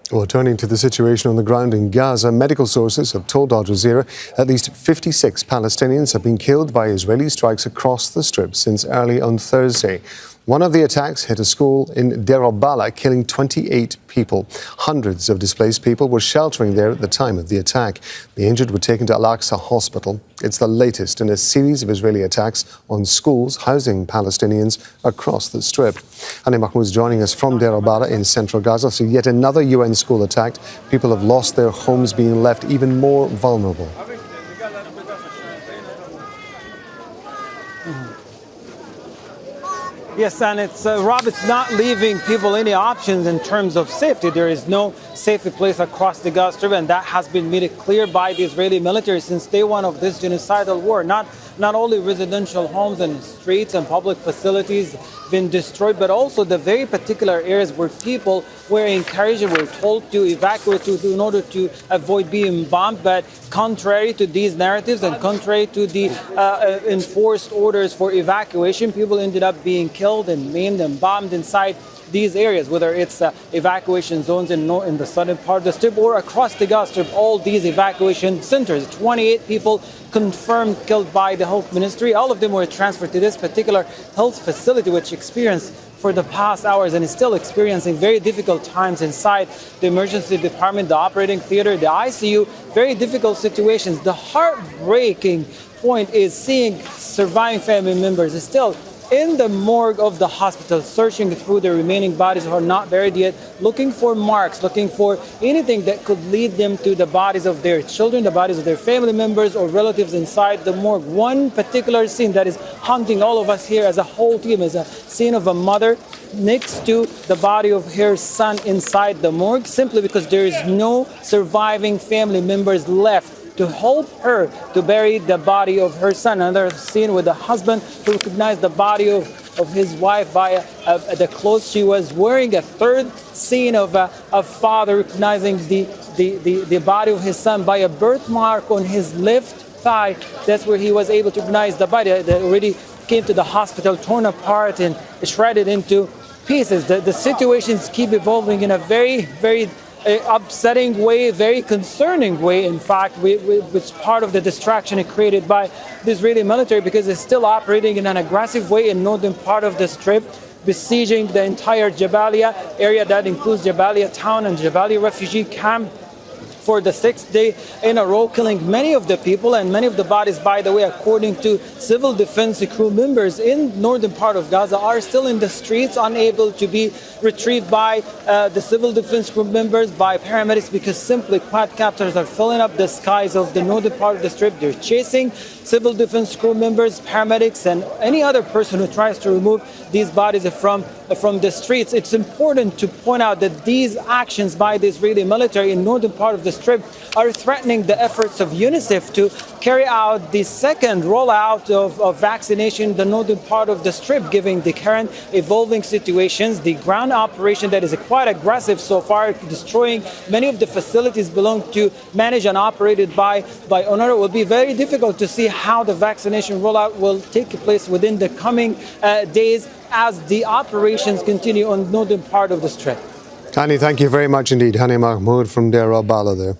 Well, turning to the situation on the ground in Gaza, medical sources have told Al Jazeera at least 56 Palestinians have been killed by Israeli strikes across the Strip since early on Thursday. One of the attacks hit a school in el-Balah, killing 28 people. Hundreds of displaced people were sheltering there at the time of the attack. The injured were taken to Al-Aqsa Hospital. It's the latest in a series of Israeli attacks on schools housing Palestinians across the Strip. Hani Mahmoud is joining us from el-Balah in central Gaza. So yet another UN school attacked. People have lost their homes, being left even more vulnerable. Yes, and Rob, it's not leaving people any options in terms of safety. There is no safe place across the Gaza Strip, and that has been made clear by the Israeli military since day one of this genocidal war. Not only residential homes and streets and public facilities been destroyed, but also the very particular areas where people were encouraged, were told to evacuate in order to avoid being bombed. But contrary to these narratives and contrary to the enforced orders for evacuation, people ended up being killed and maimed and bombed inside these areas, whether it's evacuation zones in the southern part of the Strip or across the Gaza Strip. All these evacuation centers, 28 people confirmed killed by the health ministry. All of them were transferred to this particular health facility, which experienced for the past hours and is still experiencing very difficult times inside the emergency department, the operating theater, the ICU, very difficult situations. The heartbreaking point is seeing surviving family members still in the morgue of the hospital, searching through the remaining bodies who are not buried yet, looking for marks, looking for anything that could lead them to the bodies of their children, the bodies of their family members or relatives inside the morgue. One particular scene that is haunting all of us here as a whole team is a scene of a mother next to the body of her son inside the morgue, simply because there is no surviving family members left to help her to bury the body of her son. Another scene with the husband who recognized the body of his wife by the clothes she was wearing. A third scene of a father recognizing the body of his son by a birthmark on his left thigh. That's where he was able to recognize the body that already came to the hospital, torn apart and shredded into pieces. The situations keep evolving in a very, very upsetting way, very concerning way, in fact, which part of the distraction created by the Israeli military, because it's still operating in an aggressive way in northern part of the Strip, besieging the entire Jabalia area that includes Jabalia town and Jabalia refugee camp for the 6th day in a row, killing many of the people and many of the bodies, by the way, according to civil defense crew members in northern part of Gaza, are still in the streets, unable to be retrieved by the civil defense crew members, by paramedics, because simply quadcopters are filling up the skies of the northern part of the Strip. They're chasing civil defense crew members, paramedics, and any other person who tries to remove these bodies from the streets. It's important to point out that these actions by the Israeli military in northern part of the Strip are threatening the efforts of UNICEF to carry out the second rollout of vaccination in the northern part of the Strip, given the current evolving situations. The ground operation that is quite aggressive so far, destroying many of the facilities belong to, managed and operated by UNRWA. It will be very difficult to see how the vaccination rollout will take place within the coming days as the operations continue on the northern part of the Strip. Hani, thank you very much indeed. Hani Mahmoud from el-Balah there.